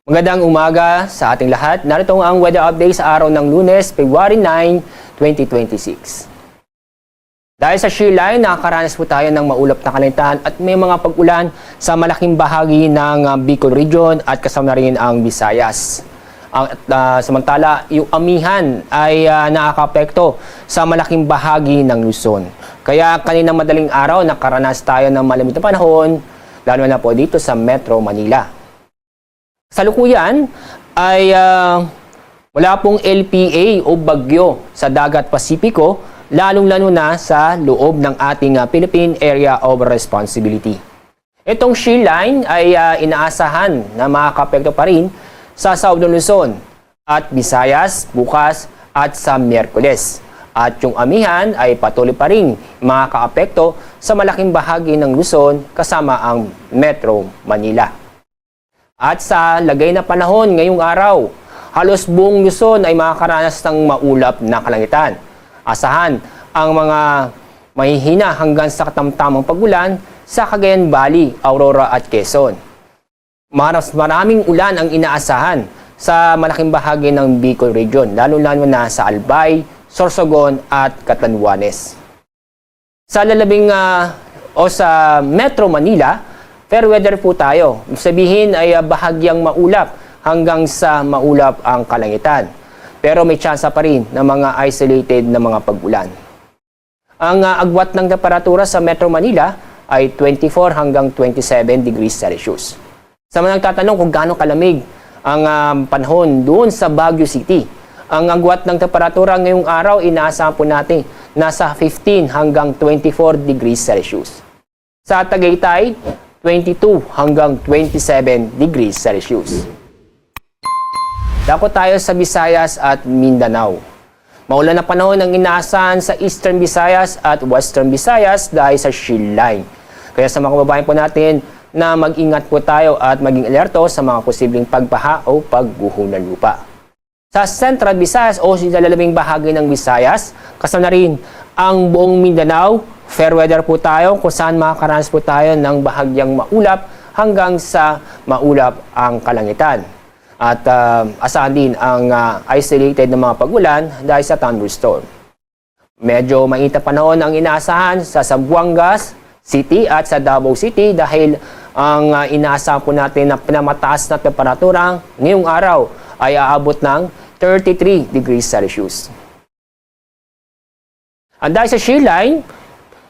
Magandang umaga sa ating lahat. Narito ang weather update sa araw ng Lunes, February 9, 2026. Dahil sa shear line, nakakaranas po tayo ng maulap na kalangitan at may mga pag-ulan sa malaking bahagi ng Bicol Region at kasama rin ang Visayas. Samantala, yung amihan ay nakakapekto sa malaking bahagi ng Luzon. Kaya kaninang madaling araw, nakaranas tayo ng malamig na panahon, lalo na po dito sa Metro Manila. Sa lukuyan ay wala pong LPA o bagyo sa dagat Pasipiko, lalong-lalo na sa loob ng ating Philippine Area of Responsibility. Itong shear line ay inaasahan na makakapekto pa rin sa Southern Luzon at Visayas bukas at sa Miyerkules. At yung amihan ay patuloy pa rin makakaapekto sa malaking bahagi ng Luzon kasama ang Metro Manila. At sa lagay na panahon ngayong araw, halos buong Luzon ay makakaranas ng maulap na kalangitan. Asahan ang mga mahihina hanggang sa katamtamang pag-ulan sa Cagayan Valley, Aurora at Quezon. Maraming ulan ang inaasahan sa malaking bahagi ng Bicol Region, lalo-lalo na sa Albay, Sorsogon at Catanduanes. Sa lalabing sa Metro Manila, fair weather po tayo. Ibig sabihin ay bahagyang maulap hanggang sa maulap ang kalangitan. Pero may tsansa pa rin ng mga isolated na mga pag-ulan. Ang agwat ng temperatura sa Metro Manila ay 24 hanggang 27 degrees Celsius. Sa mga nagtatanong kung gaano kalamig ang panahon doon sa Baguio City, ang agwat ng temperatura ngayong araw, inaasahan po natin nasa 15 hanggang 24 degrees Celsius. Sa Tagaytay, 22 hanggang 27 degrees Celsius. Dako tayo sa Visayas at Mindanao. Maulan na panahon ang inaasahan sa Eastern Visayas at Western Visayas dahil sa shear line. Kaya sa mga kababayan po natin na mag-ingat po tayo at maging alerto sa mga posibleng pagbaha o pagguho ng lupa. Sa Central Visayas o sa lalabing bahagi ng Visayas, kasama na rin ang buong Mindanao. Fair weather po tayo kung saan makakaranas po tayo ng bahagyang maulap hanggang sa maulap ang kalangitan. At asahan din ang isolated na mga pag-ulan dahil sa thunderstorm. Medyo mainit na panahon ang inaasahan sa Zamboanga City at sa Davao City dahil ang inaasahan po natin na pinamataas na temperatura ngayong araw ay aabot ng 33 degrees Celsius. At dahil sa shear line,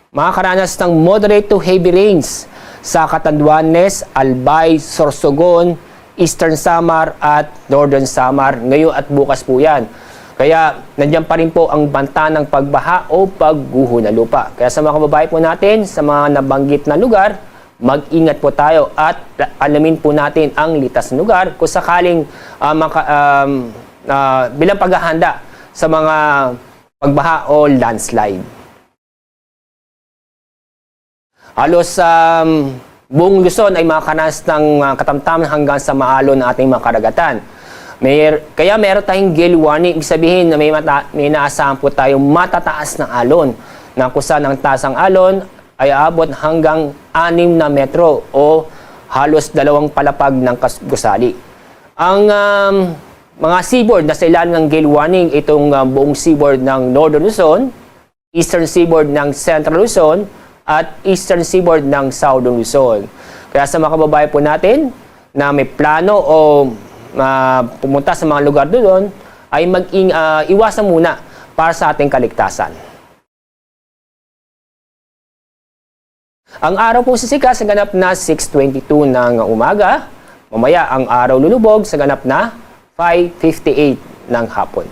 makakaranas ng moderate to heavy rains sa Catanduanes, Albay, Sorsogon, Eastern Samar at Northern Samar ngayon at bukas po yan. Kaya nandiyan pa rin po ang banta ng pagbaha o pagguho ng lupa. Kaya sa mga kababayan po natin sa mga nabanggit na lugar, mag-ingat po tayo at alamin po natin ang litas na lugar kung sakaling bilang paghahanda sa mga pagbaha o landslide. Halos buong Luzon ay makakaranas ng katamtaman hanggang sa maalon ng ating mga karagatan. Kaya meron tayong gale warning, ibig sabihin na may naasahan po tayong matataas na alon na kung saan ang taas ng alon ay aabot hanggang 6 na metro o halos 2 palapag ng gusali. Ang mga seaboard na sa ilalim ng gale warning, itong buong seaboard ng Northern Luzon, Eastern seaboard ng Central Luzon, at Eastern seaboard ng Southern Luzon. Kaya sa mga kababayan po natin na may plano o pumunta sa mga lugar doon, ay iwasan muna para sa ating kaligtasan. Ang araw po sisikat sa ganap na 6:22 ng umaga. Mamaya ang araw lulubog sa ganap na 5:58 ng hapon.